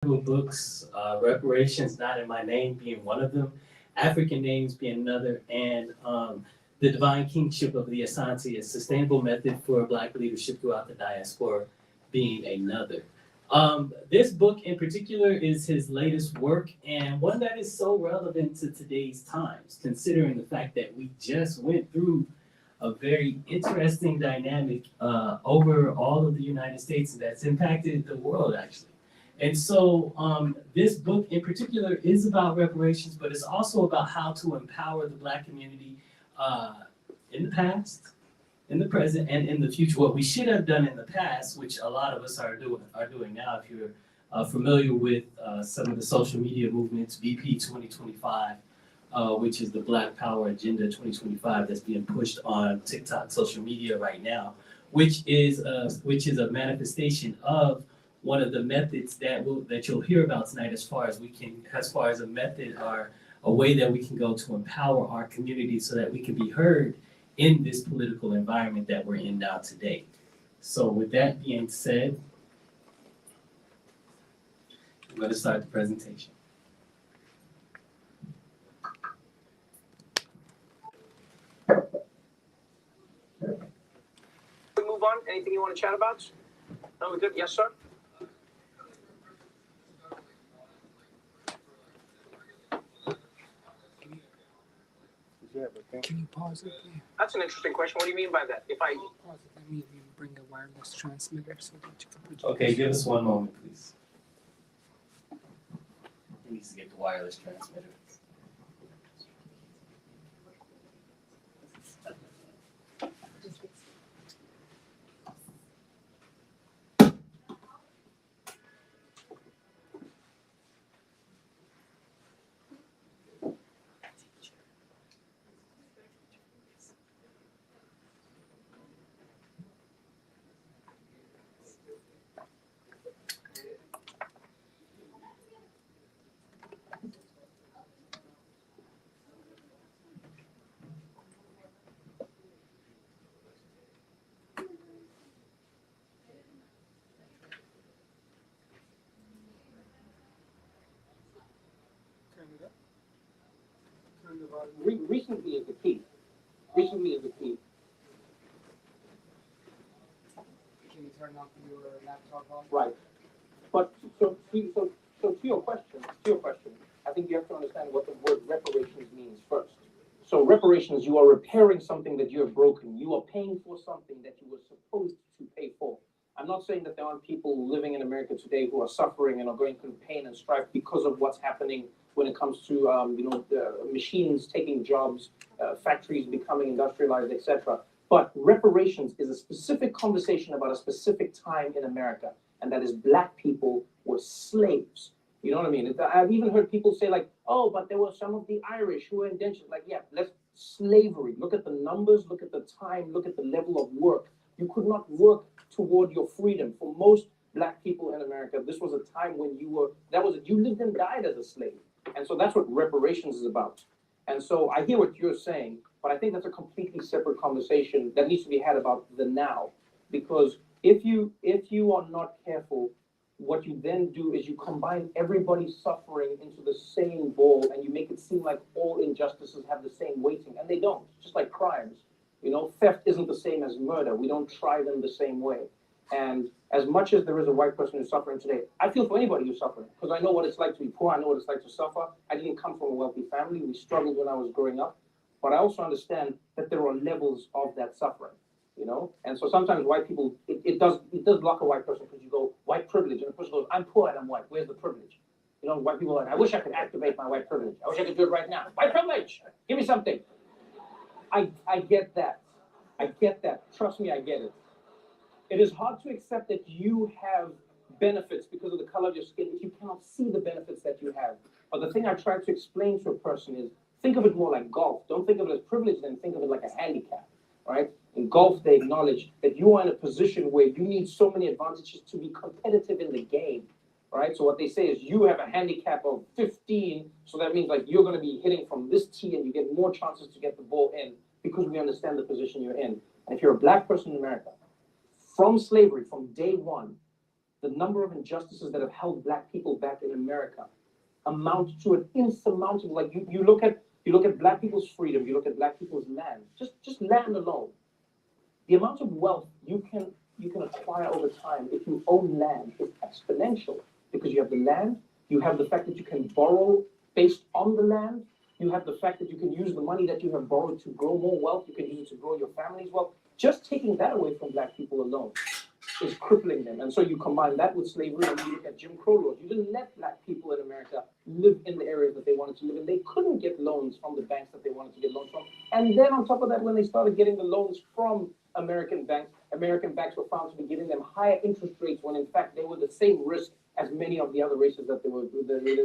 books, Reparations Not in My Name being one of them, African Names being another, and The Divine Kingship of the Asante, a sustainable method for Black leadership throughout the diaspora being another. This book in particular is his latest work and one that is so relevant to today's times, considering the fact that we just went through a very interesting dynamic over all of the United States that's impacted the world actually. And so this book in particular is about reparations, but it's also about how to empower the Black community in the past, in the present, and in the future. What we should have done in the past, which a lot of us are doing now, if you're familiar with some of the social media movements, BP 2025, which is the Black Power Agenda 2025 that's being pushed on TikTok social media right now, which is a manifestation of one of the methods that you'll hear about tonight as far as a method or a way that we can go to empower our community so that we can be heard in this political environment that we're in now today. So with that being said, I'm going to start the presentation. We move on. Anything you want to chat about? No, we're good. Yes, sir. Can you pause it, please? That's an interesting question. What do you mean by that? If I Pause it, I mean you bring a wireless transmitter so that you can project. Okay, give us one moment, please. He needs to get the wireless transmitter. Turn it up. Turn the volume. recently is the key. Recently is the key. Can you turn off your laptop volume? Right. But so to your question, I think you have to understand what the word reparations means first. So reparations, you are repairing something that you have broken. You are paying for something that you were supposed to pay for. I'm not saying that there aren't people living in America today who are suffering and are going through pain and strife because of what's happening when it comes to the machines taking jobs, factories becoming industrialized, etc. But reparations is a specific conversation about a specific time in America, and that is Black people were slaves. You know what I mean? I've even heard people say like, oh, but there were some of the Irish who were indentured. Like, yeah, let's slavery. Look at the numbers, look at the time, look at the level of work. You could not work toward your freedom. For most Black people in America, this was a time when you lived and died as a slave. And so that's what reparations is about. And so I hear what you're saying, but I think that's a completely separate conversation that needs to be had about the now. Because if you are not careful, what you then do is you combine everybody's suffering into the same bowl and you make it seem like all injustices have the same weighting, and they don't. Just like crimes. You know, theft isn't the same as murder. We don't try them the same way. And as much as there is a white person who's suffering today, I feel for anybody who's suffering because I know what it's like to be poor. I know what it's like to suffer. I didn't come from a wealthy family. We struggled when I was growing up. But I also understand that there are levels of that suffering, you know? And so sometimes white people, it does block a white person because you go, white privilege. And the person goes, I'm poor and I'm white. Where's the privilege? You know, white people are like, I wish I could activate my white privilege. I wish I could do it right now. White privilege, give me something. I get that. I get that. Trust me, I get it. It is hard to accept that you have benefits because of the color of your skin if you cannot see the benefits that you have. But the thing I try to explain to a person is, think of it more like golf. Don't think of it as privilege, then think of it like a handicap, right? In golf, they acknowledge that you are in a position where you need so many advantages to be competitive in the game, right? So what they say is you have a handicap of 15, so that means like you're going to be hitting from this tee and you get more chances to get the ball in because we understand the position you're in. And if you're a Black person in America, from slavery, from day one, the number of injustices that have held black people back in America amount to an insurmountable, like you look at black people's freedom, you look at black people's land, just land alone. The amount of wealth you can acquire over time if you own land is exponential, because you have the land, you have the fact that you can borrow based on the land, you have the fact that you can use the money that you have borrowed to grow more wealth, you can use it to grow your family's wealth. Just taking that away from black people alone is crippling them. And so you combine that with slavery, and you look at Jim Crow laws. You didn't let black people in America live in the areas that they wanted to live in. They couldn't get loans from the banks that they wanted to get loans from. And then on top of that, when they started getting the loans from American banks were found to be giving them higher interest rates, when in fact they were the same risk as many of the other races that they were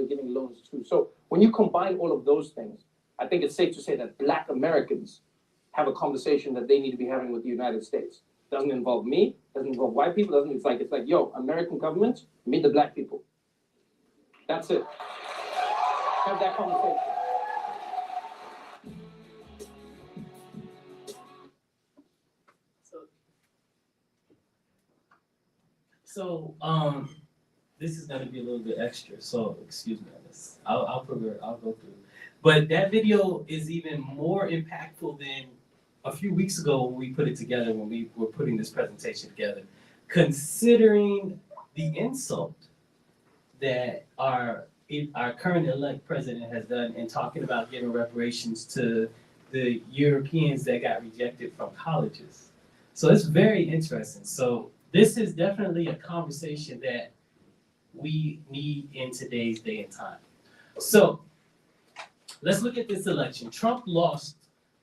giving loans to. So when you combine all of those things, I think it's safe to say that black Americans have a conversation that they need to be having with the United States. Doesn't involve me, doesn't involve white people, it's like, yo, American government, meet the black people. That's it. Have that conversation. So, this is gonna be a little bit extra, so excuse me on this. I'll go through. But that video is even more impactful than a few weeks ago when we put it together, when we were putting this presentation together. Considering the insult that our current elect president has done in talking about giving reparations to the Europeans that got rejected from colleges. So it's very interesting. So this is definitely a conversation that we need in today's day and time. So let's look at this election. Trump lost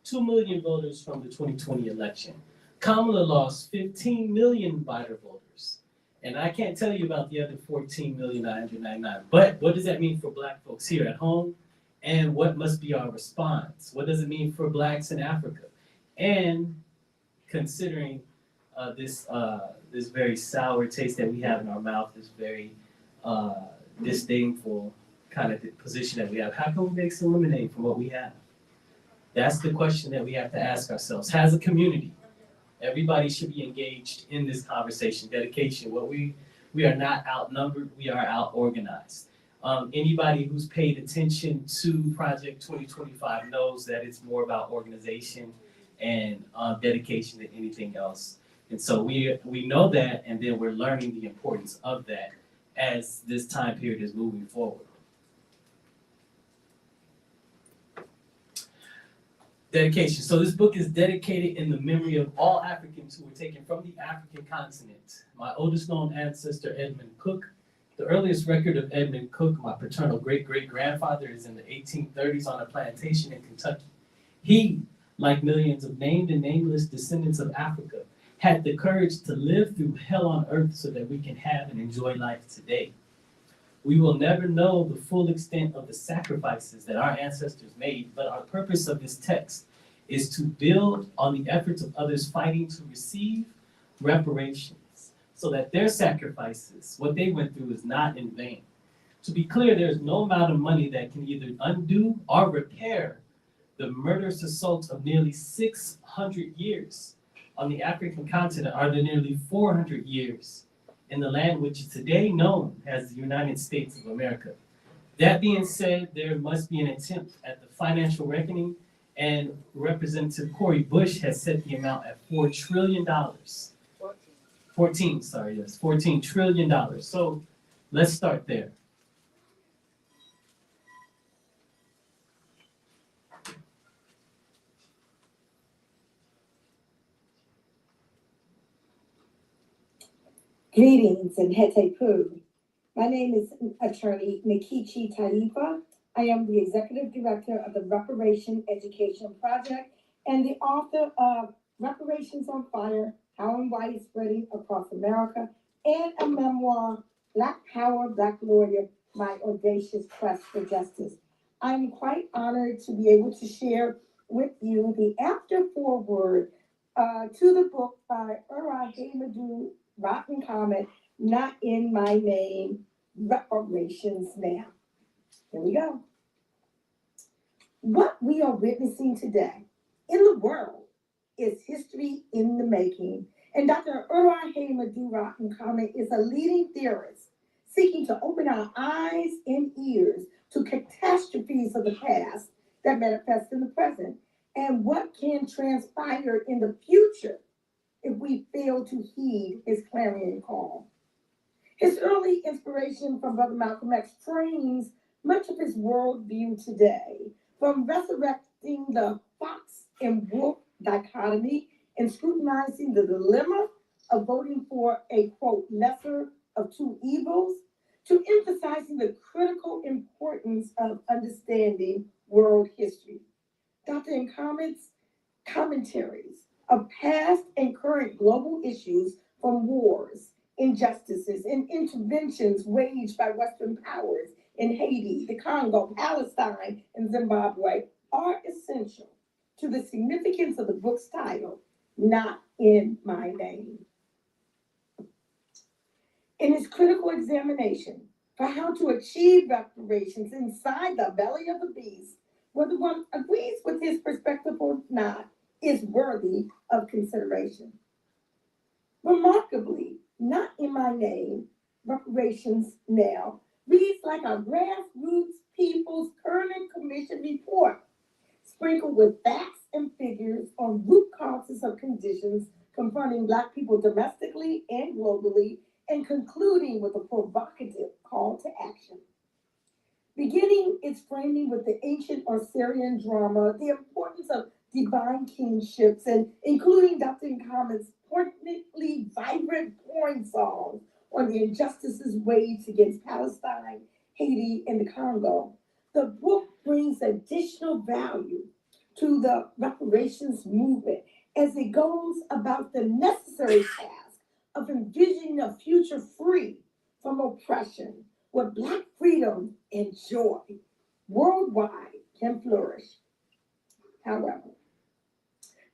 2 million voters from the 2020 election. Kamala lost 15 million Biden voters. And I can't tell you about the other 14,999,000. But what does that mean for black folks here at home? And what must be our response? What does it mean for blacks in Africa? And considering this very sour taste that we have in our mouth, this very disdainful kind of position that we have, how can we make some lemonade from what we have? That's the question that we have to ask ourselves. As a community, everybody should be engaged in this conversation. Dedication. We are not outnumbered. We are out-organized. Anybody who's paid attention to Project 2025 knows that it's more about organization and dedication than anything else. And so we know that, and then we're learning the importance of that as this time period is moving forward. Dedication. So this book is dedicated in the memory of all Africans who were taken from the African continent. My oldest known ancestor, Edmund Cook. The earliest record of Edmund Cook, my paternal great-great-grandfather, is in the 1830s on a plantation in Kentucky. He, like millions of named and nameless descendants of Africa, had the courage to live through hell on earth so that we can have and enjoy life today. We will never know the full extent of the sacrifices that our ancestors made, but our purpose of this text is to build on the efforts of others fighting to receive reparations so that their sacrifices, what they went through, is not in vain. To be clear, there is no amount of money that can either undo or repair the murderous assault of nearly 600 years on the African continent, or the nearly 400 years in the land which is today known as the United States of America. That being said, there must be an attempt at the financial reckoning, and Representative Cori Bush has set the amount at $4 trillion. $14 trillion. So let's start there. Greetings and Hehimetu. My name is attorney Mikichi Taifa. I am the executive director of the Reparation Education Project and the author of Reparations on Fire, How and Why It's Spreading Across America, and a memoir, Black Power, Black Lawyer, My Audacious Quest for Justice. I'm quite honored to be able to share with you the after foreword to the book by Hehimetu Ra Enkamit, Not in My Name, Reparations Now. Here we go. What we are witnessing today in the world is history in the making, And Dr. Hehimetu Ra Enkamit is a leading theorist seeking to open our eyes and ears to catastrophes of the past that manifest in the present and what can transpire in the future if we fail to heed his clarion call. His early inspiration from Brother Malcolm X frames much of his worldview today, from resurrecting the fox and wolf dichotomy and scrutinizing the dilemma of voting for a, quote, lesser of two evils, to emphasizing the critical importance of understanding world history. Dr. Enkamit's commentaries of past and current global issues, from wars, injustices, and interventions waged by Western powers in Haiti, the Congo, Palestine, and Zimbabwe, are essential to the significance of the book's title, Not in My Name. In his critical examination for how to achieve reparations inside the belly of the beast, whether one agrees with his perspective or not, is worthy of consideration. Remarkably, Not in My Name, Reparations Now, reads like a grassroots People's Current Commission report, sprinkled with facts and figures on root causes of conditions confronting Black people domestically and globally, and concluding with a provocative call to action. Beginning its framing with the ancient Assyrian drama, the importance of divine kingships, and including Dr. Enkamit's poignantly vibrant pouring song on the injustices waged against Palestine, Haiti, and the Congo, the book brings additional value to the reparations movement as it goes about the necessary task of envisioning a future free from oppression, where Black freedom and joy worldwide can flourish. However,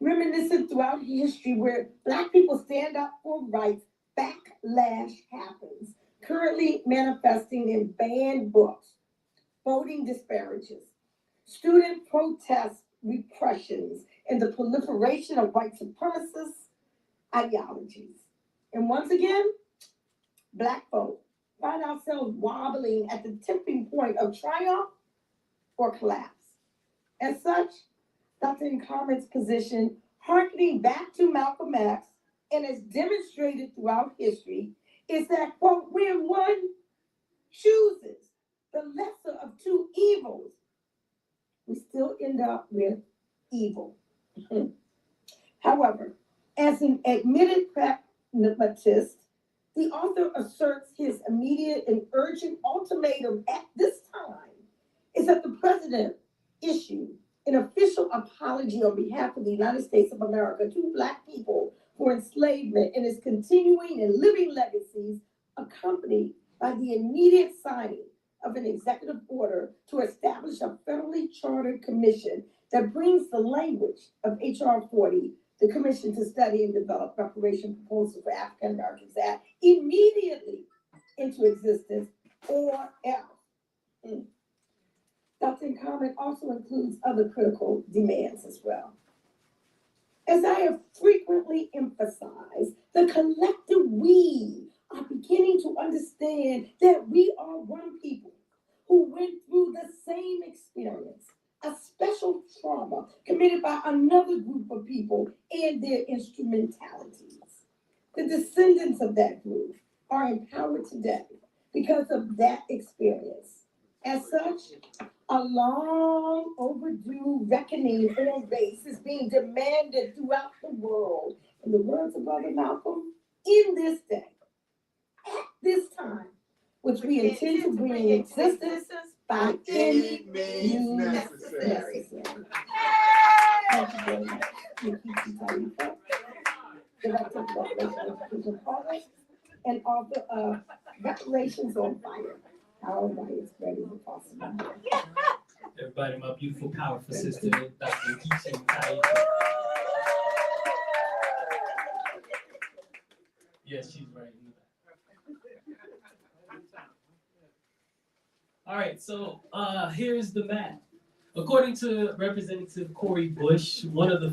reminiscent throughout history where Black people stand up for rights, backlash happens, currently manifesting in banned books, voting disparages, student protest repressions, and the proliferation of white supremacist ideologies. And once again, Black folk find ourselves wobbling at the tipping point of triumph or collapse. As such, Dr. Enkamit's position, harkening back to Malcolm X and as demonstrated throughout history, is that, quote, when one chooses the lesser of two evils, we still end up with evil. However, as an admitted pragmatist, the author asserts his immediate and urgent ultimatum at this time is that the president issue an official apology on behalf of the United States of America to Black people for enslavement and its continuing and living legacies, accompanied by the immediate signing of an executive order to establish a federally chartered commission that brings the language of H.R. 40, the Commission to Study and Develop Reparation Proposals for African Americans Act, immediately into existence, or else. Dr. Enkamit also includes other critical demands as well. As I have frequently emphasized, the collective we are beginning to understand that we are one people who went through the same experience, a special trauma committed by another group of people and their instrumentalities. The descendants of that group are empowered today because of that experience. As such, a long overdue reckoning on race is being demanded throughout the world. In the words of Brother Malcolm, in this day, at this time, which we intend to bring in existence by any means necessary. Thank you very much. Mekichi Taifa, Director of Reparation Education Project, and author of Reparations on Fire. How is ready to possible. Everybody, my beautiful, powerful sister, Dr. Hehimetu Ra. Yes, she's right in the back. All right, so here's the map. According to Representative Cori Bush, one of the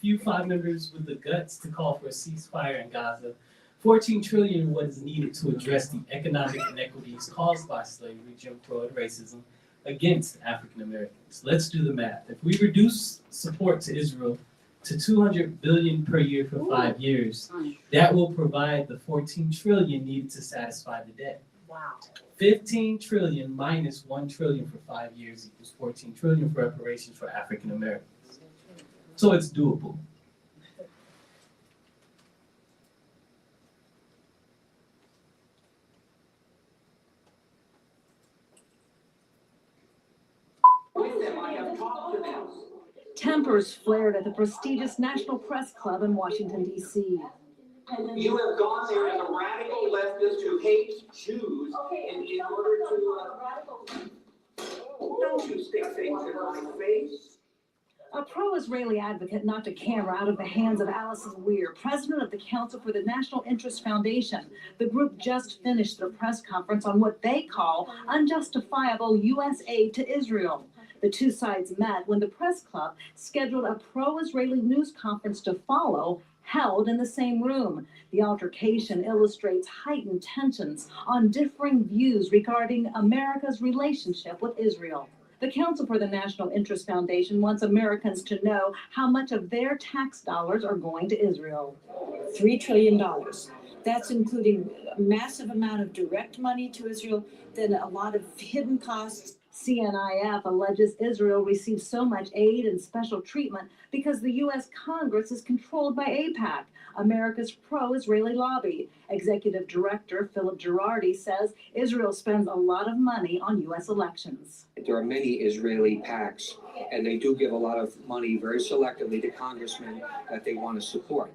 few 5 members with the guts to call for a ceasefire in Gaza, 14 trillion what is needed to address the economic inequities caused by slavery, Jim Crow, and racism against African Americans. Let's do the math. If we reduce support to Israel to 200 billion per year for 5 years, that will provide the 14 trillion needed to satisfy the debt. Wow. 15 trillion minus 1 trillion for 5 years equals 14 trillion for reparations for African Americans. So it's doable. With them, I have talked to them. Tempers flared at the prestigious National Press Club in Washington, D.C. You have gone there as a radical leftist who hates Jews in order to, don't you stick things in my face. A pro-Israeli advocate knocked a camera out of the hands of Allison Weir, president of the Council for the National Interest Foundation. The group just finished their press conference on what they call unjustifiable U.S. aid to Israel. The two sides met when the press club scheduled a pro-Israeli news conference to follow, held in the same room. The altercation illustrates heightened tensions on differing views regarding America's relationship with Israel. The Council for the National Interest Foundation wants Americans to know how much of their tax dollars are going to Israel. $3 trillion. That's including a massive amount of direct money to Israel, then a lot of hidden costs. CNIF alleges Israel receives so much aid and special treatment because the U.S. Congress is controlled by AIPAC, America's pro-Israeli lobby. Executive Director Philip Girardi says Israel spends a lot of money on U.S. elections. There are many Israeli PACs, and they do give a lot of money very selectively to congressmen that they want to support.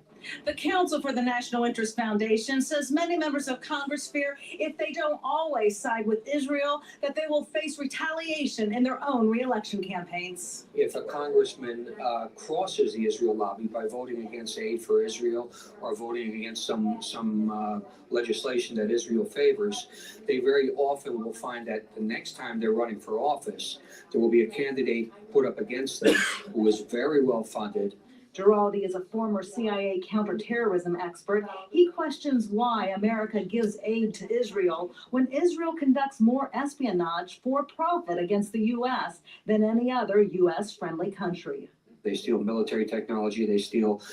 The Council for the National Interest Foundation says many members of Congress fear if they don't always side with Israel, that they will face retaliation in their own re-election campaigns. If a congressman crosses the Israel lobby by voting against aid for Israel or voting against some legislation that Israel favors, they very often will find that the next time they're running for office, there will be a candidate put up against them who is very well funded. Giraldi is a former CIA counterterrorism expert. He questions why America gives aid to Israel when Israel conducts more espionage for profit against the U.S. than any other U.S.-friendly country. They steal military technology. They steal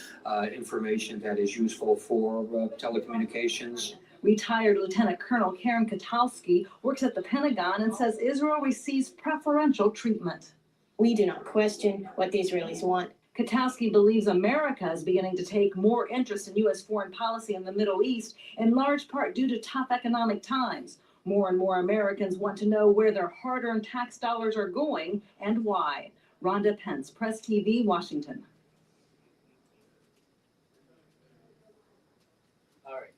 information that is useful for telecommunications. Retired Lieutenant Colonel Karen Kowalski works at the Pentagon and says Israel receives preferential treatment. We do not question what the Israelis want. Kowalski believes America is beginning to take more interest in U.S. foreign policy in the Middle East, in large part due to tough economic times. More and more Americans want to know where their hard-earned tax dollars are going and why. Rhonda Pence, Press TV, Washington. All right.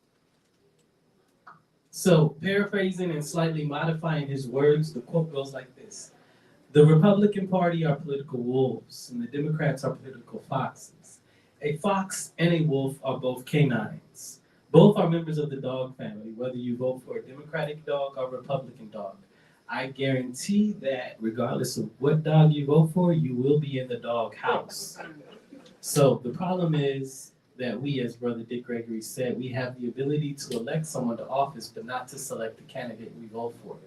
So, paraphrasing and slightly modifying his words, the quote goes like this. The Republican Party are political wolves, and the Democrats are political foxes. A fox and a wolf are both canines. Both are members of the dog family, whether you vote for a Democratic dog or Republican dog. I guarantee that regardless of what dog you vote for, you will be in the dog house. So the problem is that we, as Brother Dick Gregory said, we have the ability to elect someone to office, but not to select the candidate we vote for.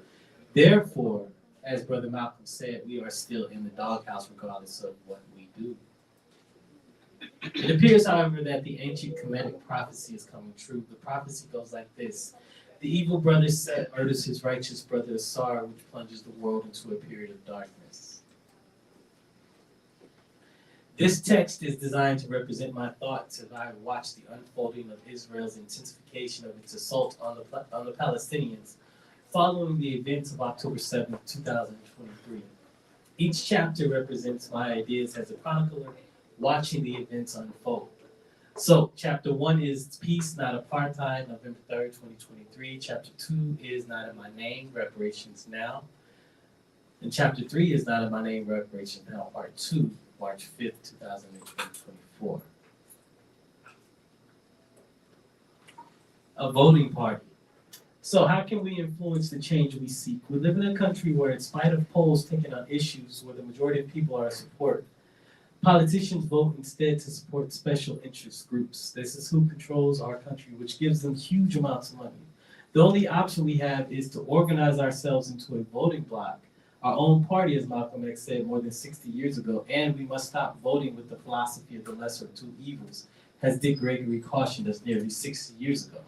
Therefore, as Brother Malcolm said, we are still in the doghouse regardless of what we do. It appears, however, that the ancient Kemetic prophecy is coming true. The prophecy goes like this. The evil brother Set murders his righteous brother Asar, which plunges the world into a period of darkness. This text is designed to represent my thoughts as I watch the unfolding of Israel's intensification of its assault on the Palestinians following the events of October 7th, 2023. Each chapter represents my ideas as a chronicler watching the events unfold. So, chapter 1 is Peace, Not Apartheid, November 3rd, 2023. Chapter 2 is Not in My Name, Reparations Now. And chapter 3 is Not in My Name, Reparations Now, Part 2, March 5th, 2024. A voting party. So how can we influence the change we seek? We live in a country where, in spite of polls taken on issues where the majority of people are in support, Politicians vote instead to support special interest groups. This is who controls our country, which gives them huge amounts of money. The only option we have is to organize ourselves into a voting bloc, our own party, as Malcolm X said more than 60 years ago, and we must stop voting with the philosophy of the lesser of two evils, as Dick Gregory cautioned us nearly 60 years ago.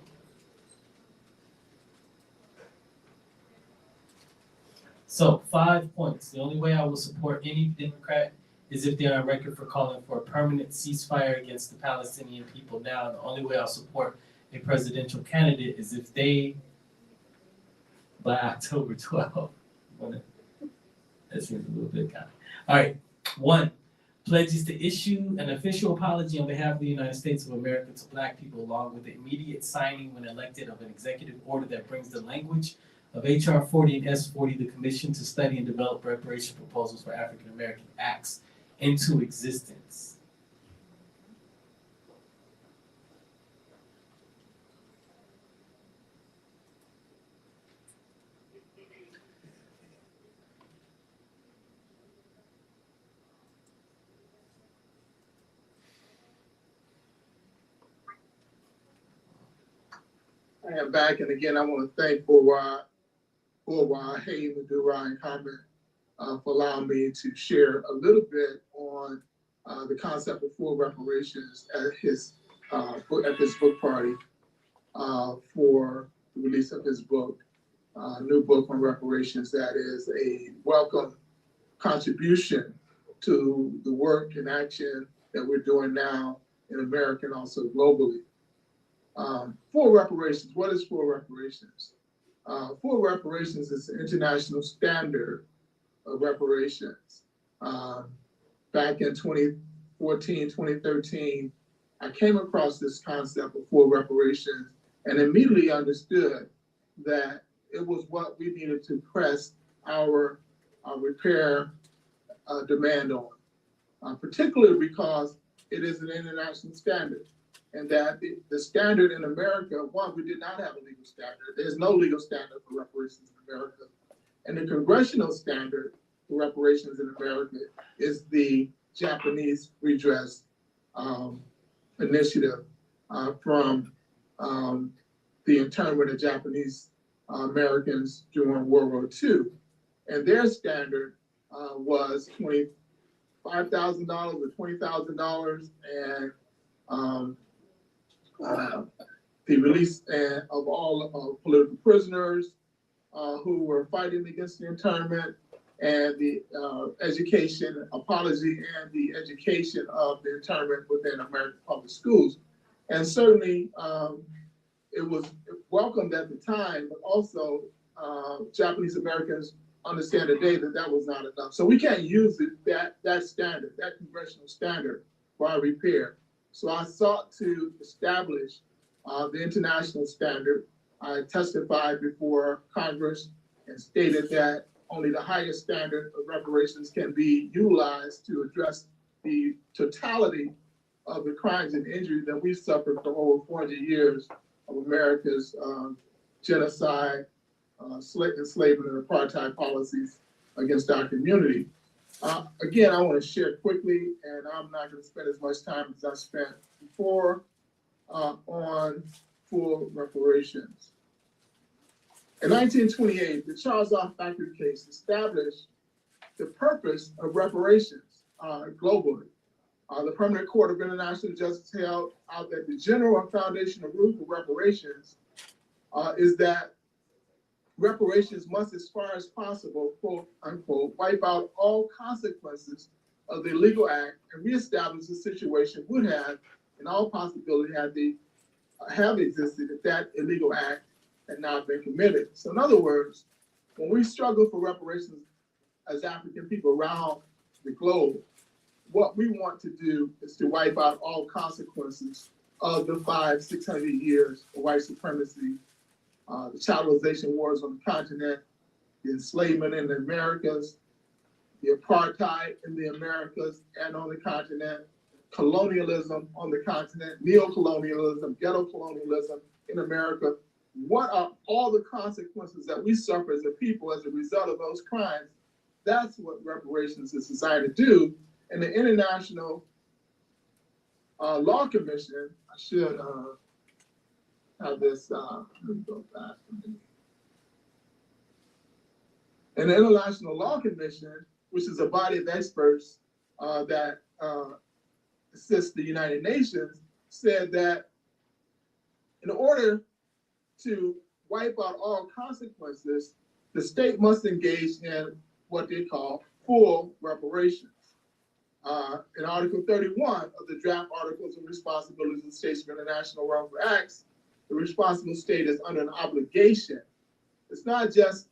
So, 5 points. The only way I will support any Democrat is if they're on record for calling for a permanent ceasefire against the Palestinian people now. And the only way I'll support a presidential candidate is if they, by October 12th, that seems a little bit kind of. All right, 1, pledges to issue an official apology on behalf of the United States of America to Black people, along with the immediate signing when elected of an executive order that brings the language of H.R. 40 and S. 40, the Commission to Study and Develop Reparation Proposals for African American Acts, into existence. I am back, and again, I want to thank Hehimetu Ra Enkamit for allowing me to share a little bit on the concept of full reparations at his book party for the release of his book, new book on reparations. That is a welcome contribution to the work and action that we're doing now in America and also globally. Full reparations, what is full reparations? Full reparations is an international standard of reparations. Back in 2014, 2013, I came across this concept of full reparations and immediately understood that it was what we needed to press our repair demand on, particularly because it is an international standard. And that the standard in America, one, we did not have a legal standard. There's no legal standard for reparations in America. And the congressional standard for reparations in America is the Japanese Redress Initiative from the internment of Japanese Americans during World War II. And their standard was $25,000 or $20,000, and the release of all political prisoners who were fighting against the internment, and the education, apology, and the education of the internment within American public schools. And certainly it was welcomed at the time, but also Japanese Americans understand today that that was not enough. So we can't use that standard, that congressional standard, for our repair. So I sought to establish the international standard. I testified before Congress and stated that only the highest standard of reparations can be utilized to address the totality of the crimes and injuries that we suffered for over 400 years of America's genocide, enslavement, and apartheid policies against our community. Again, I want to share quickly, and I'm not going to spend as much time as I spent before on full reparations. In 1928, the Charles R. Thackeray case established the purpose of reparations globally. The Permanent Court of International Justice held out that the general and foundational rule for reparations is that reparations must, as far as possible, quote unquote, wipe out all consequences of the illegal act and reestablish the situation would have, in all possibility, have existed if that illegal act had not been committed. So in other words, when we struggle for reparations as African people around the globe, what we want to do is to wipe out all consequences of the 500-600 years of white supremacy, the chattelization wars on the continent, the enslavement in the Americas, the apartheid in the Americas and on the continent, colonialism on the continent, neo-colonialism, ghetto colonialism in America. What are all the consequences that we suffer as a people as a result of those crimes? That's what reparations is designed to do. And the International Law Commission, I should have this, let me go back. And the International Law Commission, which is a body of experts that assist the United Nations, said that in order to wipe out all consequences, the state must engage in what they call full reparations. In Article 31 of the draft Articles of Responsibilities of States for International Wrongful Acts, the responsible state is under an obligation. It's not just,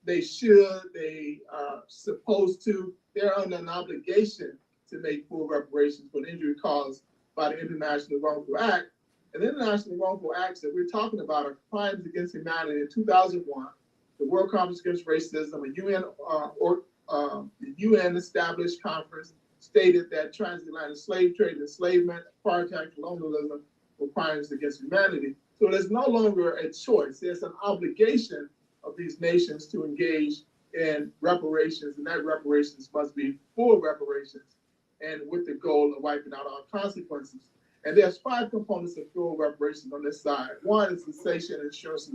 they should, they are supposed to, they're under an obligation to make full reparations for the injury caused by the International Wrongful Act. And the International Wrongful Acts that we're talking about are crimes against humanity. In 2001, the World Conference Against Racism, the UN established conference, stated that transatlantic slave trade, enslavement, apartheid, colonialism were crimes against humanity. So there's no longer a choice. There's an obligation of these nations to engage in reparations, and that reparations must be full reparations, and with the goal of wiping out all consequences. And there's 5 components of full reparations on this side. One is cessation, insurance,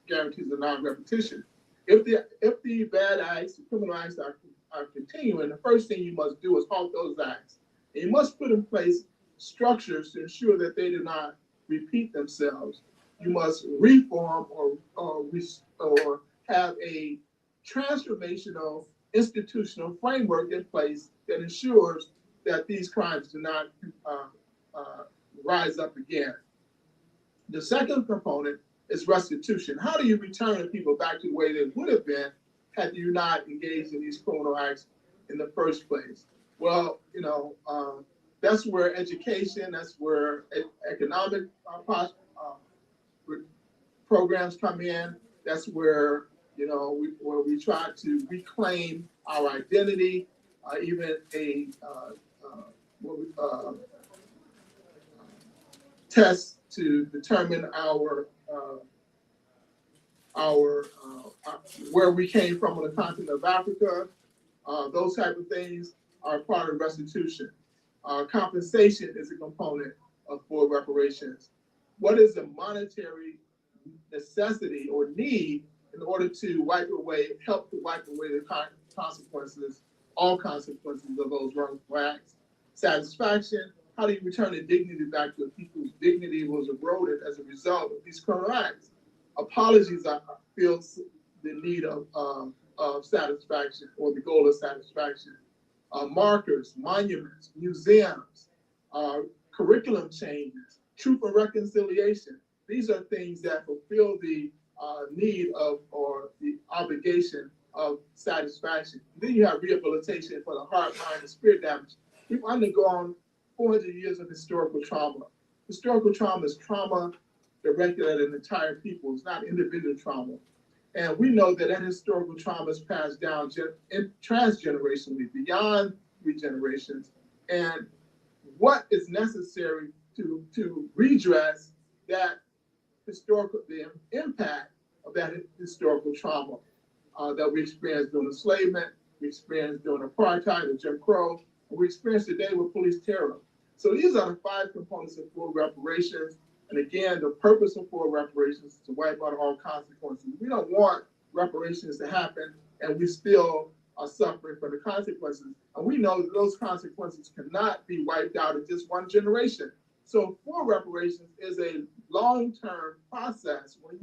guarantees of non-repetition. If the bad acts, the criminal acts are continuing, the first thing you must do is halt those acts. And you must put in place structures to ensure that they do not repeat themselves. You must reform or have a transformational institutional framework in place that ensures that these crimes do not rise up again. The second component is restitution. How do you return people back to the way they would have been had you not engaged in these criminal acts in the first place? Well, that's where education, that's where economic programs come in. That's where we try to reclaim our identity, even a test to determine our where we came from on the continent of Africa. Those type of things are part of restitution. Compensation is a component of full reparations. What is the monetary necessity or need in order to help to wipe away the consequences, all consequences of those wrongful acts? Satisfaction, how do you return the dignity back to people whose dignity was eroded as a result of these criminal acts? Apologies, I feel the need of satisfaction, or the goal of satisfaction. Markers, monuments, museums, curriculum changes, truth and reconciliation. These are things that fulfill the need of, or the obligation of, satisfaction. Then you have rehabilitation for the heart, mind, and spirit damage. We've undergone 400 years of historical trauma. Historical trauma is trauma directed at an entire people. It's not individual trauma. And we know that historical trauma is passed down transgenerationally, beyond 3 generations. And what is necessary to redress that the impact of that historical trauma that we experienced during enslavement, we experienced during apartheid and Jim Crow, and we experience today with police terror. So these are the 5 components of full reparations. And again, the purpose of full reparations is to wipe out all consequences. We don't want reparations to happen and we still are suffering for the consequences. And we know that those consequences cannot be wiped out in just 1 generation. So full reparations is a long-term process. When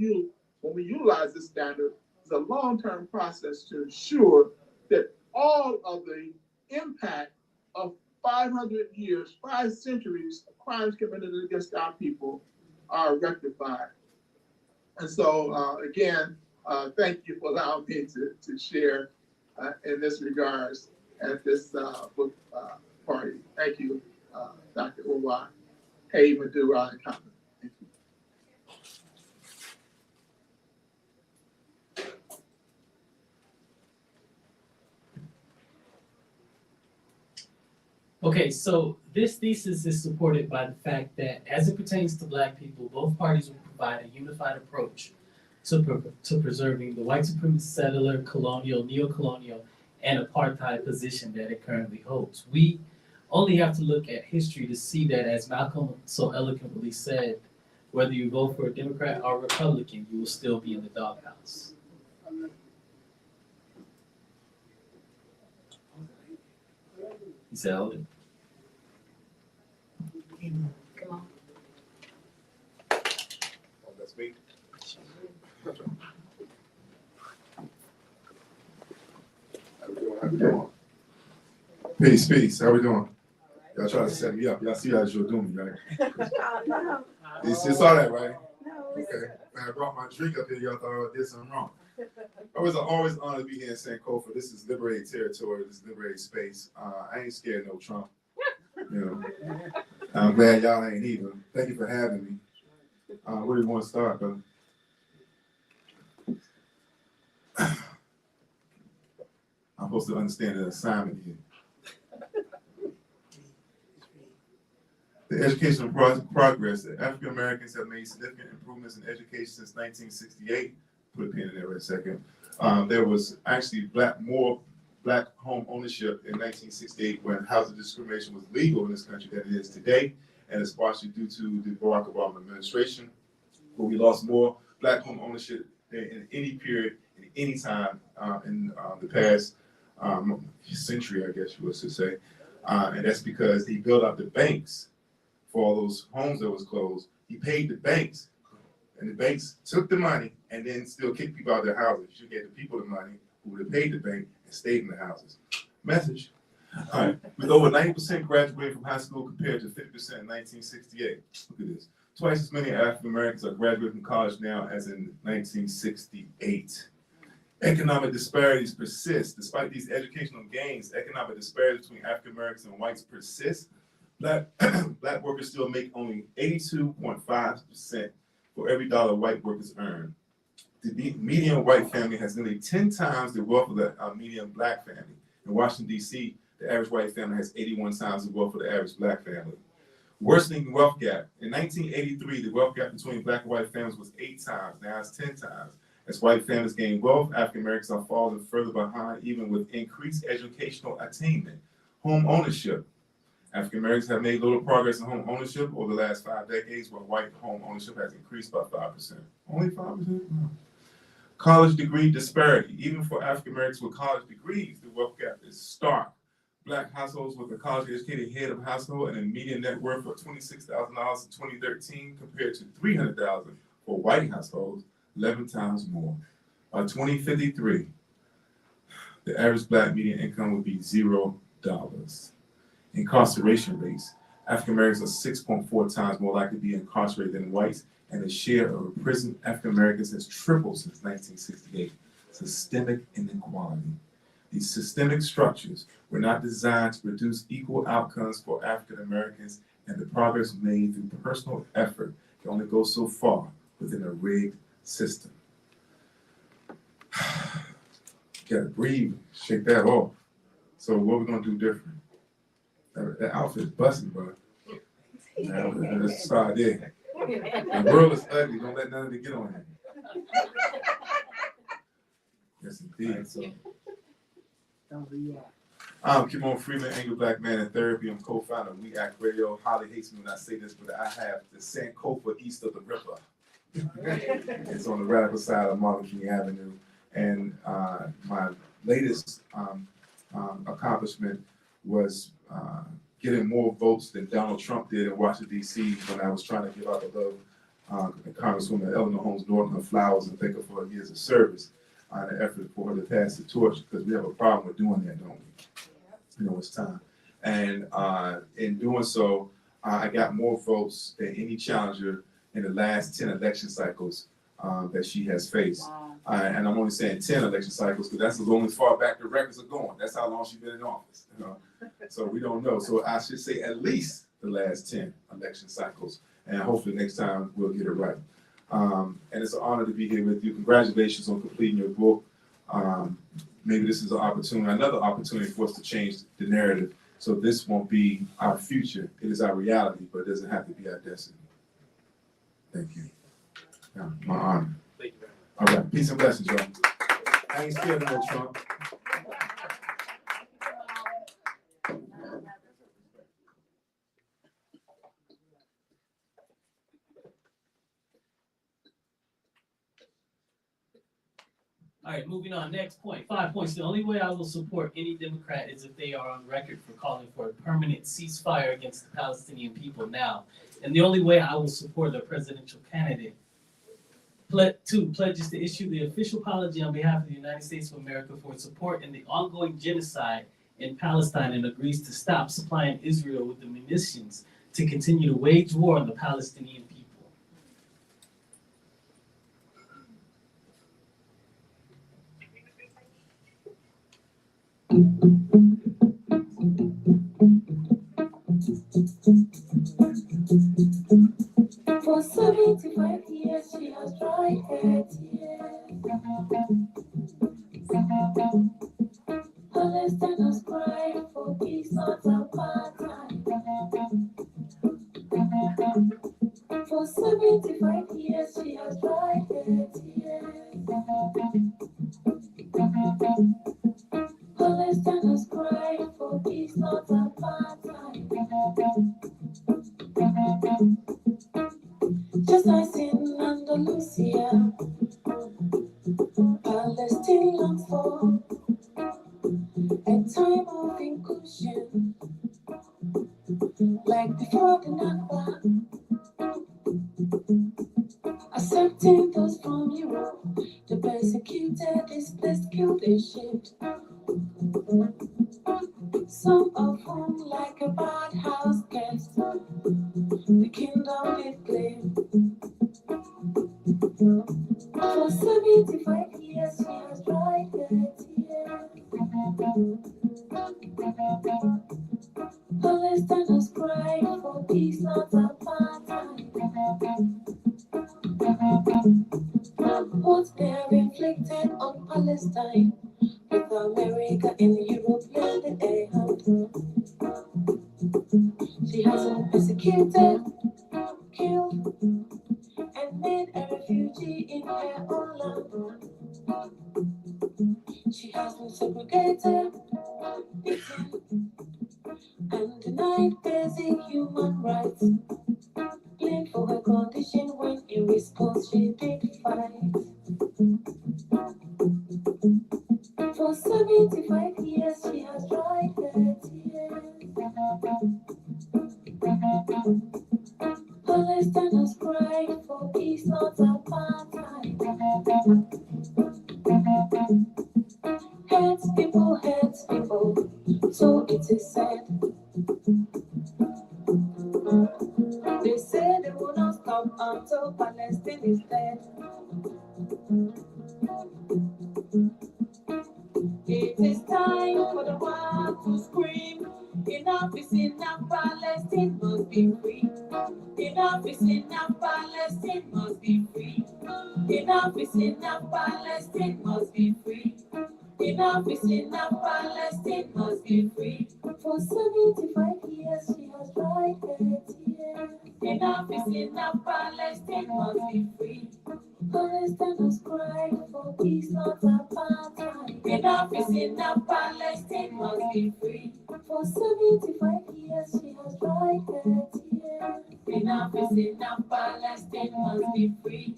we utilize this standard, it's a long-term process to ensure that all of the impact of 500 years, 5 centuries of crimes committed against our people are rectified. And so again, thank you for allowing me to share in this regards at this book party. Thank you, Dr. Uwa. Hehimetu Ra Enkamit. Thank you. Okay, so this thesis is supported by the fact that as it pertains to Black people, both parties will provide a unified approach to preserving the white supremacist, settler, colonial, neo-colonial, and apartheid position that it currently holds. We only have to look at history to see that, as Malcolm so eloquently said, whether you vote for a Democrat or Republican, you will still be in the doghouse. He said, "Elder." Come on. Oh, that's me. How we doing? Peace, peace. How we doing? Y'all try to set me up. Y'all see how you're doing me, right? You saw that, right? Okay. When I brought my drink up here, y'all thought I did something wrong. Always an honor to be here in Sankofa. This is liberated territory. This is liberated space. I ain't scared of no Trump. You know, I'm glad y'all ain't either. Thank you for having me. Where do you want to start, brother? I'm supposed to understand the assignment here. The educational progress that African Americans have made significant improvements in education since 1968. Put a pin in there for a second. There was actually more black home ownership in 1968 when housing discrimination was legal in this country than it is today, and it's partially due to the Barack Obama administration, where we lost more black home ownership in any period, in any time in the past century, I guess you would say, and that's because he built up the banks for all those homes that was closed. He paid the banks, and the banks took the money and then still kicked people out of their houses. You get the people the money who would have paid the bank and stayed in the houses. Message. All right, with over 90% graduating from high school compared to 50% in 1968. Look at this. Twice as many African Americans are graduating from college now as in 1968. Economic disparities persist. Despite these educational gains, economic disparities between African Americans and whites persist. Black workers still make only 82.5% for every dollar white workers earn. The median white family has nearly 10 times the wealth of the median black family. In Washington, D.C., the average white family has 81 times the wealth of the average black family. Worsening wealth gap. In 1983, the wealth gap between black and white families was 8 times. Now it's 10 times. As white families gain wealth, African Americans are falling further behind, even with increased educational attainment. Home ownership. African Americans have made little progress in home ownership over the last 5 decades, while white home ownership has increased by 5%. Only 5%? No. College degree disparity. Even for African Americans with college degrees, the wealth gap is stark. Black households with a college-educated head of household and a median net worth of $26,000 in 2013 compared to $300,000 for white households, 11 times more. By 2053, the average black median income would be $0. Incarceration rates. African Americans are 6.4 times more likely to be incarcerated than whites, and the share of imprisoned African Americans has tripled since 1968. Systemic inequality. These systemic structures were not designed to produce equal outcomes for African Americans, and the progress made through personal effort can only go so far within a rigged system. Gotta breathe, shake that off. So what are we gonna do different? That outfit is busting, bro. Let's start there. The world is ugly. Don't let none of it get on you. Yes, indeed. So, I'm Kimon Freeman, Angry Black Man in Therapy. I'm co-founder of We Act Radio. Holly hates me when I say this, but I have the Sankofa east of the river. It's on the radical side of Martin King Avenue. And my latest accomplishment was getting more votes than Donald Trump did in Washington, D.C. when I was trying to give out the love Congresswoman Eleanor Holmes Norton her flowers and thank her for her years of service in an effort for her to pass the torch, because we have a problem with doing that, don't we? You know, it's time. And in doing so, I got more votes than any challenger in the last 10 election cycles that she has faced. Wow. And I'm only saying 10 election cycles because that's as long as far back the records are going. That's how long she's been in office. You know? So we don't know. So I should say at least the last 10 election cycles. And hopefully next time we'll get it right. And it's an honor to be here with you. Congratulations on completing your book. Maybe this is an opportunity, another opportunity for us to change the narrative. So this won't be our future. It is our reality, but it doesn't have to be our destiny. Thank you. Yeah, my honor. Thank you very much. All right, peace and blessings, y'all. I ain't scared of no Trump. All right, moving on. Next point, 5 points. The only way I will support any Democrat is if they are on record for calling for a permanent ceasefire against the Palestinian people now. And the only way I will support a presidential candidate. 2, pledges to issue the official apology on behalf of the United States of America for its support in the ongoing genocide in Palestine and agrees to stop supplying Israel with the munitions to continue to wage war on the Palestinian people. For 75 years she has tried her tears. Palestinians cry for peace, not apartheid. For 75 years she has tried her tears. Palestinians cry for peace, not apartheid. Just as in Andalusia, Palestine longs for a time of inclusion, like before the Nakba, accepting those from Europe, the persecuted, displaced, killed and shaped. Some of whom, like a bad house guest, the kingdom did claim. For 75 years she has dried her tears. Palestinians cry for peace, not apartheid. What they have inflicted on Palestine, with America and Europe lending a hand. She has been persecuted, killed, and made a refugee in her own land. She has been segregated, beaten, and denied basic human rights. Blamed for her condition when in response she did fight. For 75 years she has dried her tears. Palestinians cry for peace, not apartheid. Hurts people, so it is said. They say they will not stop until Palestine is dead. It is time for the world to scream. Enough is enough, Palestine must be free. Enough is enough, Palestine must be free. Enough is enough, Palestine must be free. Enough is enough, Palestine must be free. For 75 years she has dried her tears. Enough is enough, Palestine must be free. Palestinians cry for peace, not apartheid. Enough is enough, Palestine must be free. For 75 years she has dried her tears. Enough is enough, Palestine must be free.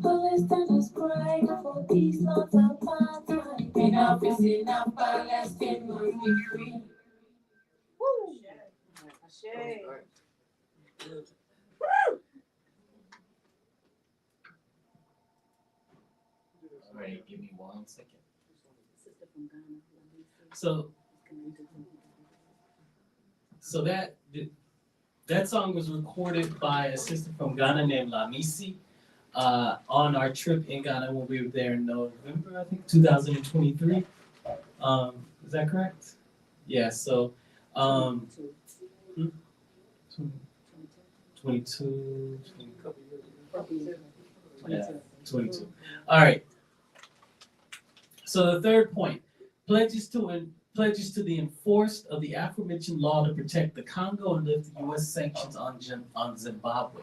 Palestinians cry for peace, not apartheid. Enough is enough, Palestine must be free. Woo! All right, give me 1 second. So that song was recorded by a sister from Ghana named Lamisi on our trip in Ghana when we were there in November, I think, 2023. Is that correct? Yeah, so 22. Yeah, 22. All right. So the third point, pledges to the enforcement of the aforementioned law to protect the Congo and lift the U.S. sanctions on Zimbabwe.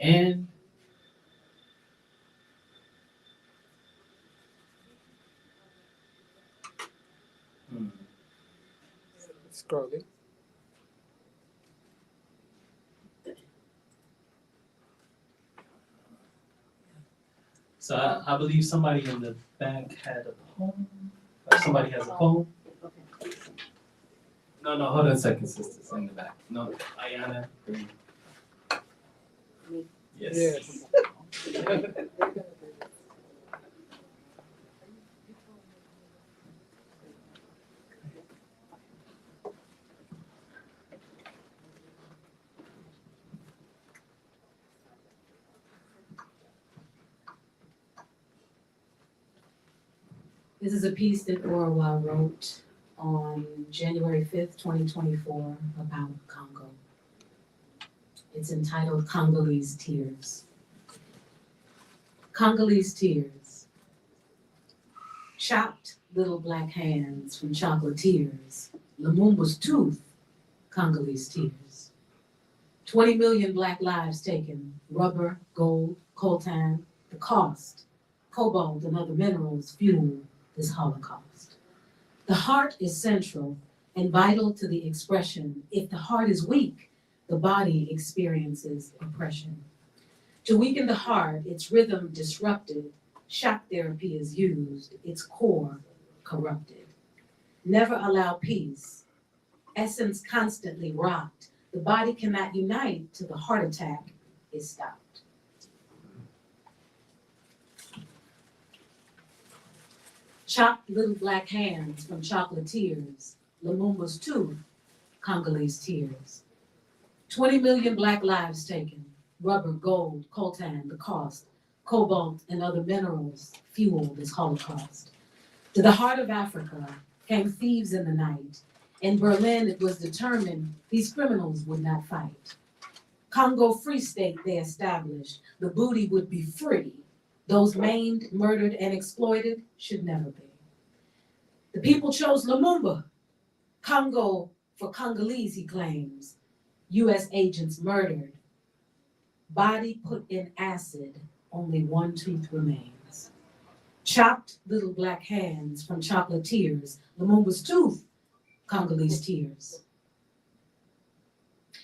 And Scrolling. So I believe somebody in the back had a poem, or somebody has a poem? No, hold on a second, sisters, in the back. No, Ayana. Yes. This is a piece that Orwa wrote on January 5th, 2024 about Congo. It's entitled Congolese Tears. Congolese tears. Chopped little black hands from chocolatiers. Lumumba's tooth, Congolese tears. 20 million black lives taken. Rubber, gold, coltan, the cost. Cobalt and other minerals fuel this Holocaust. The heart is central and vital to the expression. If the heart is weak, the body experiences oppression. To weaken the heart, its rhythm disrupted, shock therapy is used, its core corrupted. Never allow peace, essence constantly rocked. The body cannot unite till the heart attack is stopped. Chopped little black hands from chocolatiers, Lumumba's tooth, Congolese tears. 20 million black lives taken, rubber, gold, coltan, the cost, cobalt and other minerals fuel this Holocaust. To the heart of Africa came thieves in the night. In Berlin, it was determined these criminals would not fight. Congo Free State they established, the booty would be free. Those maimed, murdered, and exploited should never be. The people chose Lumumba. Congo for Congolese, he claims. US agents murdered. Body put in acid, only one tooth remains. Chopped little black hands from chocolatiers. Lumumba's tooth, Congolese tears.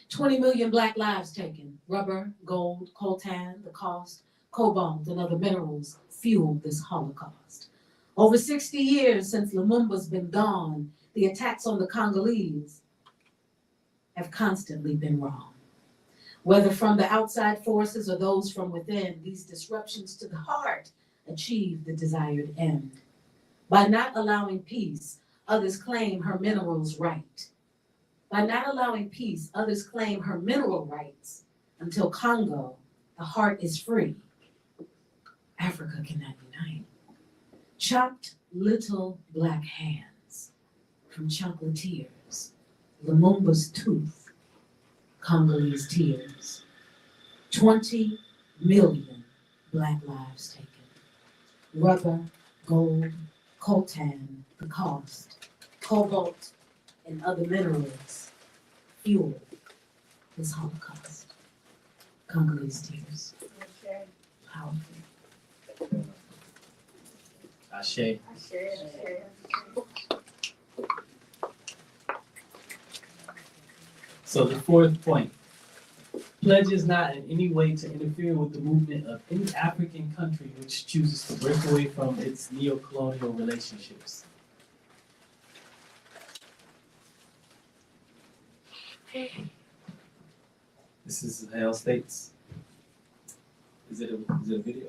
20 million black lives taken. Rubber, gold, coltan, the cost, cobalt, and other minerals fuel this Holocaust. Over 60 years since Lumumba's been gone, the attacks on the Congolese have constantly been wrong. Whether from the outside forces or those from within, these disruptions to the heart achieve the desired end. By not allowing peace, others claim her minerals right. By not allowing peace, others claim her mineral rights. Until Congo, the heart is free. Africa cannot unite. Chopped little black hands from chocolatiers, Lumumba's tooth, Congolese tears. 20 million black lives taken. Rubber, gold, coltan, the cost, cobalt, and other minerals fuel this Holocaust. Congolese tears. Powerful. Ashe. So the fourth point, pledges not in any way to interfere with the movement of any African country which chooses to break away from its neo-colonial relationships. This is Sahel States. Is it a video?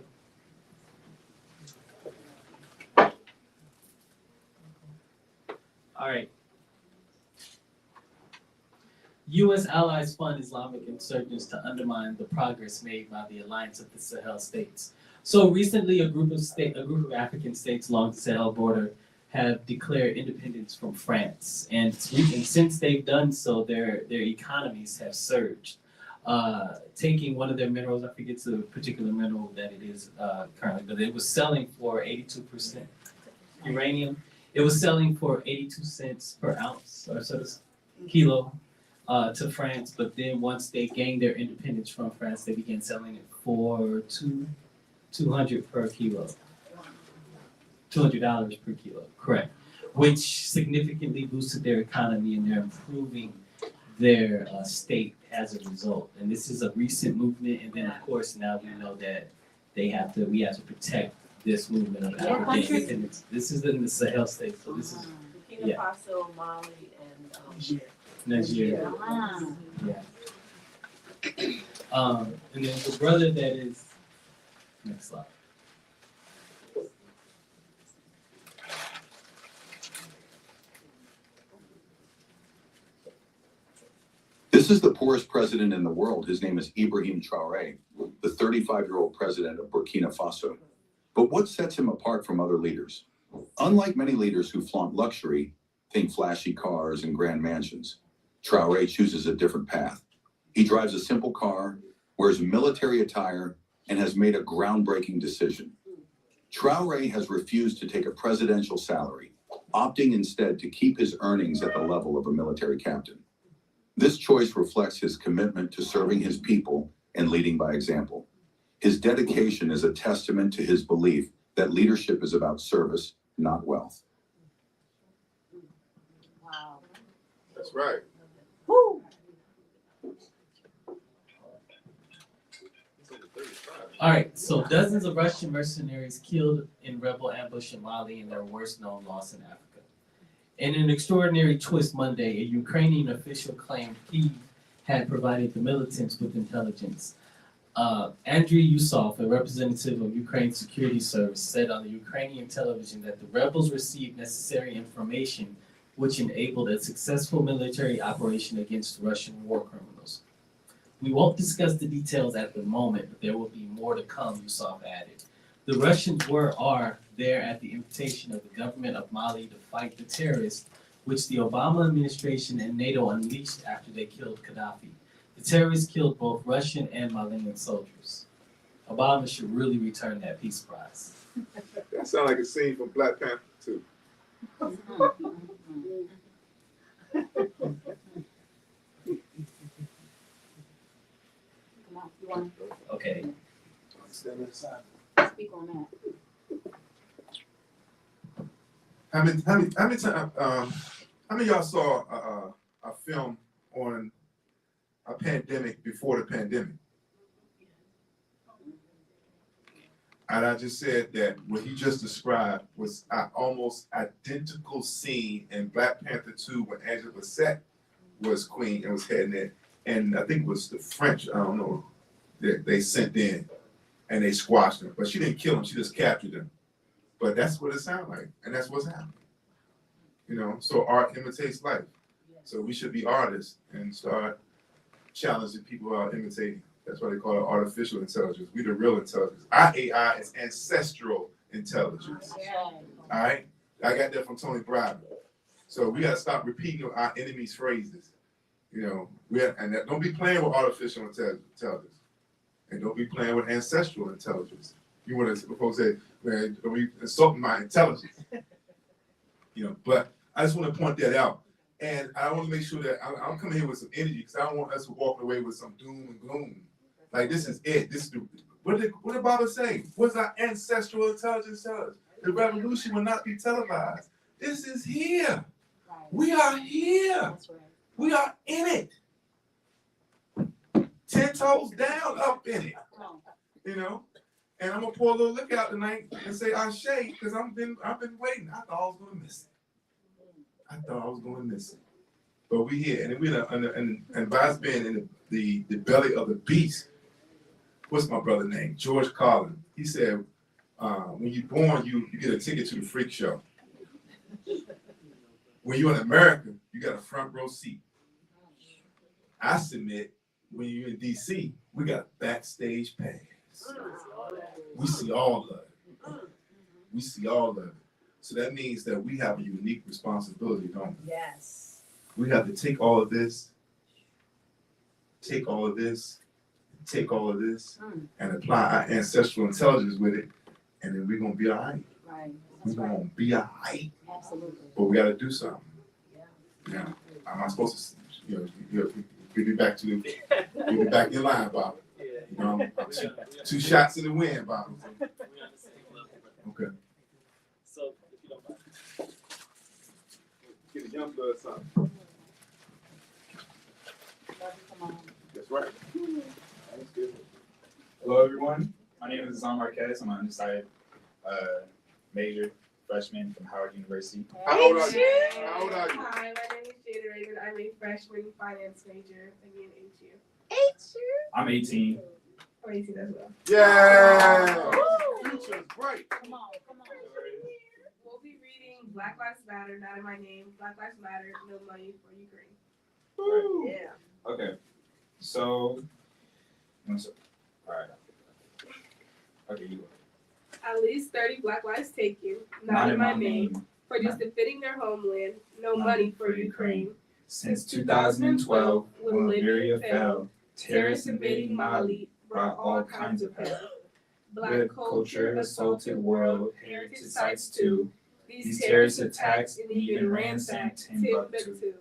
All right. U.S. allies fund Islamic insurgents to undermine the progress made by the Alliance of the Sahel States. So recently, a group of African states along the Sahel border have declared independence from France, and since they've done so, their economies have surged. Taking one of their minerals, I forget the particular mineral that it is currently, but it was selling for 82% uranium. It was selling for 82 cents per ounce or so kilo to France, but then once they gained their independence from France, they began selling it for $200 per kilo. $200 per kilo, correct. Which significantly boosted their economy, and they're improving their state as a result. And this is a recent movement, and then of course now we know that we have to protect this movement of African country? independence. This is in the Sahel states, so this is Burkina Yeah. Faso, Mali, and Nigeria. Ah. And then the brother that is, next slide. This is the poorest president in the world. His name is Hehimetu Ra, the 35-year-old president of Burkina Faso. But what sets him apart from other leaders? Unlike many leaders who flaunt luxury, think flashy cars and grand mansions, Traoré chooses a different path. He drives a simple car, wears military attire, and has made a groundbreaking decision. Traoré has refused to take a presidential salary, opting instead to keep his earnings at the level of a military captain. This choice reflects his commitment to serving his people and leading by example. His dedication is a testament to his belief that leadership is about service, not wealth. Wow. That's right. Woo. All right, so dozens of Russian mercenaries killed in rebel ambush in Mali in their worst known loss in Africa. In an extraordinary twist Monday, a Ukrainian official claimed he had provided the militants with intelligence. Andriy Yusov, a representative of Ukraine's security service, said on the Ukrainian television that the rebels received necessary information which enabled a successful military operation against Russian war criminals. We won't discuss the details at the moment, but there will be more to come, Yusov added. The Russians are there at the invitation of the government of Mali to fight the terrorists, which the Obama administration and NATO unleashed after they killed Gaddafi. The terrorists killed both Russian and Malian soldiers. Obama should really return that peace prize. That sounds like a scene from Black Panther 2. Okay. Speak on that. How many times, how many of y'all saw a film on a pandemic before the pandemic? And I just said that what he just described was an almost identical scene in Black Panther 2 when Angela Bassett was queen and was heading it. And I think it was the French, I don't know, they sent in and they squashed him. But she didn't kill him, she just captured him. But that's what it sounded like, and that's what's happening. You know, so art imitates life. So we should be artists and start challenging people out imitating. That's why they call it artificial intelligence. We the real intelligence. Our AI is ancestral intelligence. All right? I got that from Tony Bravo. So we gotta stop repeating our enemies' phrases. You know, don't be playing with artificial intelligence. And don't be playing with ancestral intelligence. You want to folks say, man, don't be insulting my intelligence. You know, but I just want to point that out. And I want to make sure that I'm coming here with some energy because I don't want us to walk away with some doom and gloom. Like this is it. This is what did the Bible say? What's our ancestral intelligence tell us? The revolution will not be televised. This is here. We are here. We are in it. 10 toes down, up in it. You know? And I'm gonna pour a little liquor out tonight and say Ashe, because I've been waiting. I thought I was gonna miss it. But we here, and we're and Vice being in the belly of the beast. What's my brother name? George Carlin. He said, when you're born, you get a ticket to the freak show. When you're in America, you got a front row seat. I submit, when you're in DC, we got a backstage pass. We see all of it. So that means that we have a unique responsibility, don't we? Yes. We have to take all of this, and apply our ancestral intelligence with it, and then we're gonna be all right. Right. We're gonna be all right. Absolutely. But we gotta do something. Yeah. Am I supposed to, bring me back in line, Bob? You know, I'm two shots in the wind, Bob. Okay. So, if you don't mind. Get a young blood something. That's right. That's good. Hello, everyone. My name is Zan Marquez. I'm an undecided major freshman from Howard University. How old are you? How old are you? Hi, my name is Jada Raven. I'm a freshman finance major. Again, HU. I'm 18. I'm 18 as well. Yeah. Future's bright. Come on. We'll be reading Black Lives Matter, Not in My Name. Black Lives Matter, No Money for Ukraine. Woo. Yeah. Okay. So, all right. Okay, you go. At least 30 Black lives taken, not in my name, for just defending their homeland. No money for Ukraine. Since 2012, when Liberia fell, terrorists invading Mali brought all kinds of hell. Black culture assaulted world heritage sites too. These terrorist attacks even ransacked Timbuktu.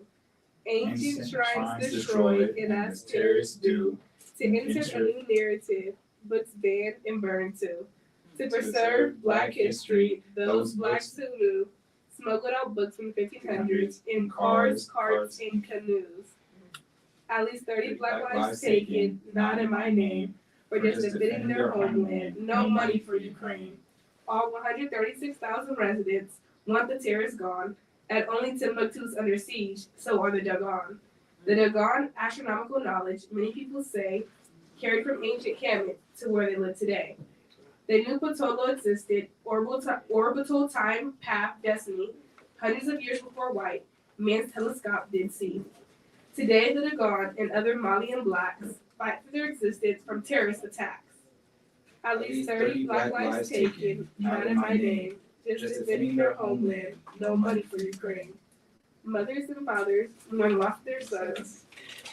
Ancient shrines destroyed, and as terrorists do, to enter a new narrative, books banned and burned too. To preserve Black history, those Blacks who knew smuggled out books from the 1500s in cars, carts, and canoes. At least 30 Black lives taken, not in my name, for just defending their homeland. No money for Ukraine. All 136,000 residents want the terrorists gone, and only Timbuktu's under siege, so are the Dogon. The Dogon, astronomical knowledge, many people say, carried from ancient Kemet to where they live today. They knew Ptolo existed, orbital time, path, destiny, hundreds of years before white man's telescope did see. Today, the Dogon and other Malian Blacks fight for their existence from terrorist attacks. At least 30 Black lives taken, not in my name, just defending their homeland, no money for Ukraine. Mothers and fathers mourn lost their sons.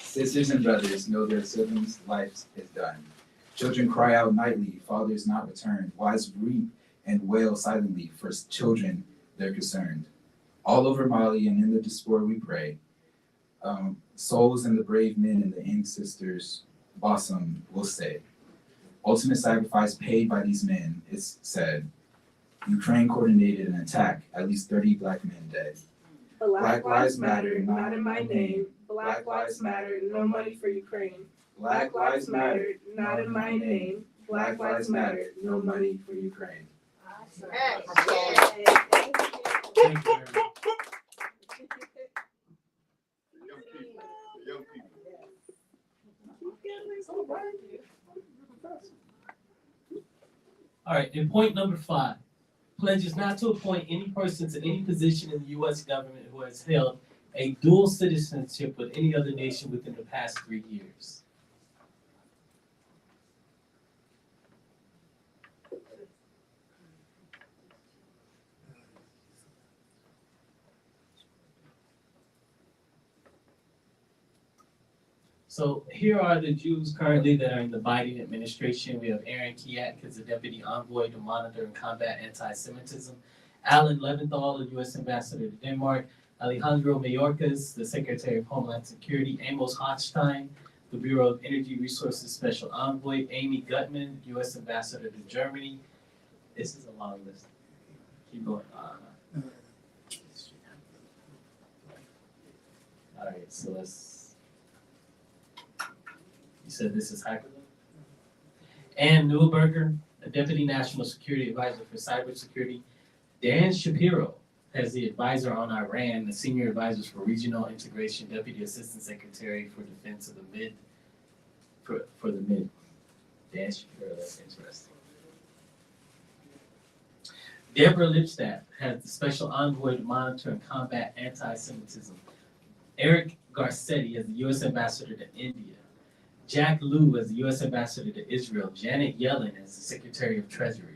Sisters and brothers know their siblings' life is done. Children cry out nightly, fathers not returned. Wives weep and wail silently, for children they're concerned. All over Mali and in the diaspora we pray. Souls and the brave men and the ancestors bosom will say. Ultimate sacrifice paid by these men, it's said. Ukraine coordinated an attack, at least 30 Black men dead. Black lives matter, not in my name. Black lives matter, no money for Ukraine. Black lives matter, not in my name. Black lives matter, no money for Ukraine. Thank you very much. Young people. All right, and point number 5, pledges not to appoint any person to any position in the U.S. government who has held a dual citizenship with any other nation within the past 3 years. So here are the Jews currently that are in the Biden administration. We have Aaron Kiak as the Deputy Envoy to Monitor and Combat Anti-Semitism, Alan Leventhal, the U.S. Ambassador to Denmark, Alejandro Mayorkas, the Secretary of Homeland Security, Amos Hochstein, the Bureau of Energy Resources Special Envoy, Amy Gutman, U.S. Ambassador to Germany. This is a long list. Keep going. All right, so let's. You said this is Hyperloop? Ann Neuberger, a Deputy National Security Advisor for Cybersecurity. Dan Shapiro as the advisor on Iran, the Senior Advisors for Regional Integration, Deputy Assistant Secretary for Defense of the Mid. For the Mid. Dan Shapiro, that's interesting. Deborah Lipstadt has the Special Envoy to Monitor and Combat Anti-Semitism. Eric Garcetti as the U.S. Ambassador to India. Jack Lew as the U.S. Ambassador to Israel. Janet Yellen as the Secretary of Treasury.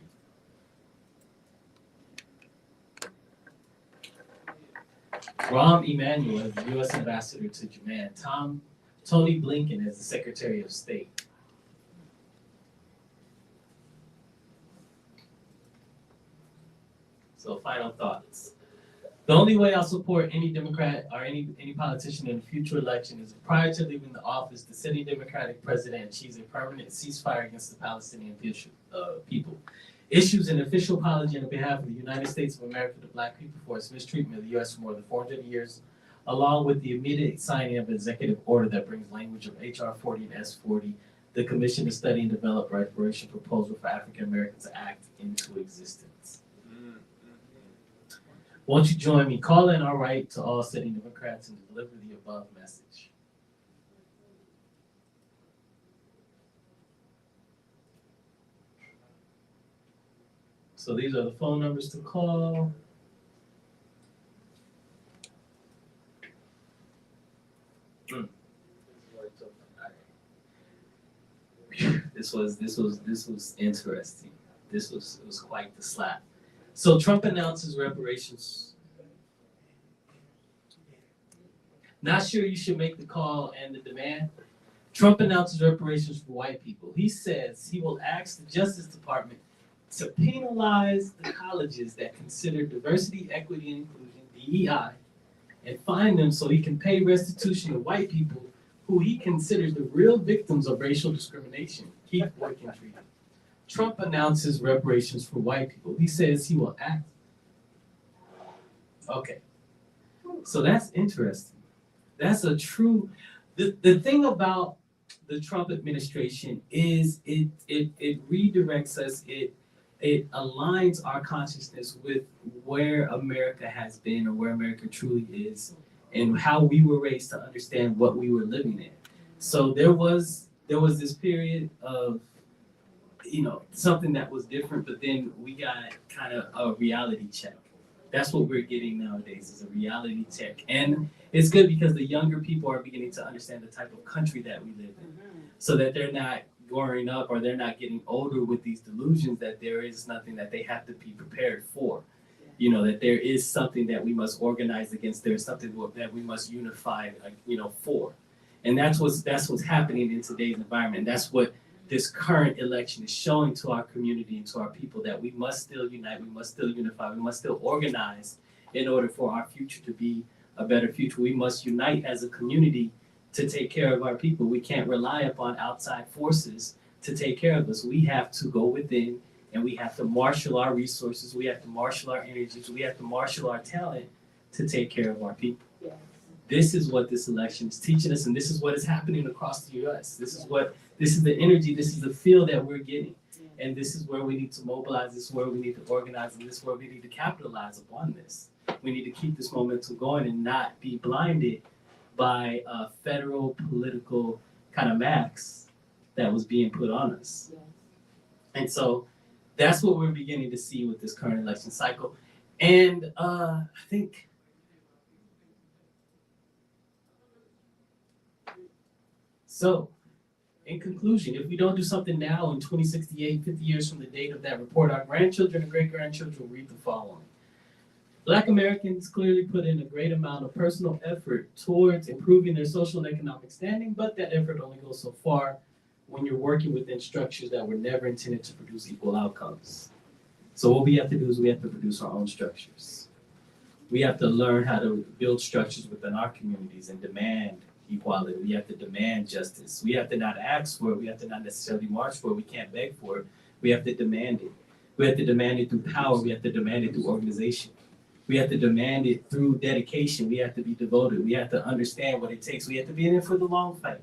Rahm Emanuel as the U.S. Ambassador to Japan. Tony Blinken as the Secretary of State. So final thoughts. The only way I'll support any Democrat or any politician in a future election is if prior to leaving the office, the sitting Democratic president achieves a permanent ceasefire against the Palestinian people. Issues an official apology on behalf of the United States of America to Black people for its mistreatment of the U.S. for more than 400 years, along with the immediate signing of an executive order that brings language of H.R. 40 and S. 40 the Commission to Study and Develop Reparation Proposal for African Americans Act into existence. Won't you join me? Call in our right to all sitting Democrats and deliver the above message. So these are the phone numbers to call. This was interesting. It was quite the slap. So Trump announces reparations. Not sure you should make the call and the demand. Trump announces reparations for white people. He says he will ask the Justice Department to penalize the colleges that consider diversity, equity, and inclusion, DEI, and fine them so he can pay restitution to white people who he considers the real victims of racial discrimination. Keep working treaty. Trump announces reparations for white people. He says he will act. Okay. So that's interesting. That's a true, the thing about the Trump administration is it redirects us, it aligns our consciousness with where America has been or where America truly is and how we were raised to understand what we were living in. So there was this period of, something that was different, but then we got kind of a reality check. That's what we're getting nowadays, is a reality check. And it's good because the younger people are beginning to understand the type of country that we live in, so that they're not growing up or they're not getting older with these delusions that there is nothing that they have to be prepared for. That there is something that we must organize against, there's something that we must unify, for. And that's what's happening in today's environment. That's what this current election is showing to our community and to our people, that we must still unite, we must still unify, we must still organize in order for our future to be a better future. We must unite as a community to take care of our people. We can't rely upon outside forces to take care of us. We have to go within and we have to marshal our resources, we have to marshal our energies, we have to marshal our talent to take care of our people. Yes. This is what this election is teaching us, and this is what is happening across the US. This is the energy, this is the feel that we're getting. And this is where we need to mobilize, this is where we need to organize, and this is where we need to capitalize upon this. We need to keep this momentum going and not be blinded by federal political kind of max that was being put on us. Yes. And so that's what we're beginning to see with this current election cycle. And I think so. In conclusion, if we don't do something now in 2068, 50 years from the date of that report, our grandchildren and great-grandchildren will read the following. Black Americans clearly put in a great amount of personal effort towards improving their social and economic standing, but that effort only goes so far when you're working within structures that were never intended to produce equal outcomes. So what we have to do is we have to produce our own structures. We have to learn how to build structures within our communities and demand equality. We have to demand justice. We have to not ask for it. We have to not necessarily march for it. We can't beg for it. We have to demand it. We have to demand it through power. We have to demand it through organization. We have to demand it through dedication. We have to be devoted. We have to understand what it takes. We have to be in it for the long fight.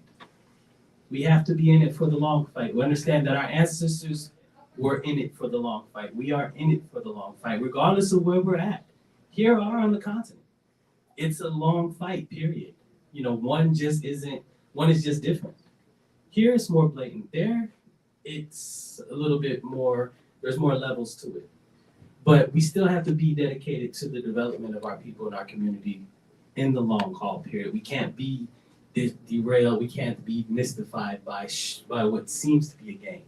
We have to be in it for the long fight. We understand that our ancestors were in it for the long fight. We are in it for the long fight, regardless of where we're at. Here or on the continent. It's a long fight, period. One is just different. Here it's more blatant. There, it's a little bit more, there's more levels to it. But we still have to be dedicated to the development of our people and our community in the long haul, period. We can't be derailed. We can't be mystified by what seems to be a game.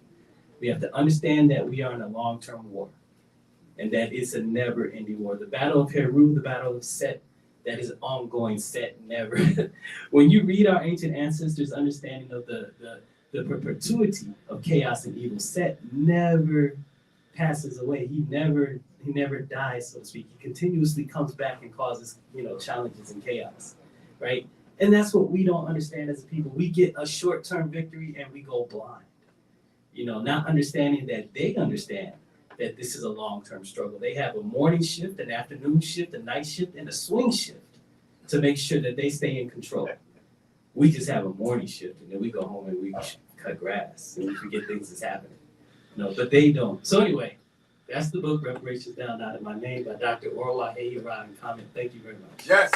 We have to understand that we are in a long-term war and that it's a never-ending war. The Battle of Heru, the Battle of Set, that is an ongoing set, never. When you read our ancient ancestors' understanding of the perpetuity of chaos and evil, Set never passes away. He never dies, so to speak. He continuously comes back and causes, challenges and chaos, right? And that's what we don't understand as a people. We get a short-term victory and we go blind, not understanding that they understand that this is a long-term struggle. They have a morning shift, an afternoon shift, a night shift, and a swing shift to make sure that they stay in control. We just have a morning shift, and then we go home and we cut grass and we forget things is happening. No, but they don't. So anyway, that's the book, Reparations Now, Not in My Name by Dr. Hehimetu Ra Enkamit. Thank you very much. Yes.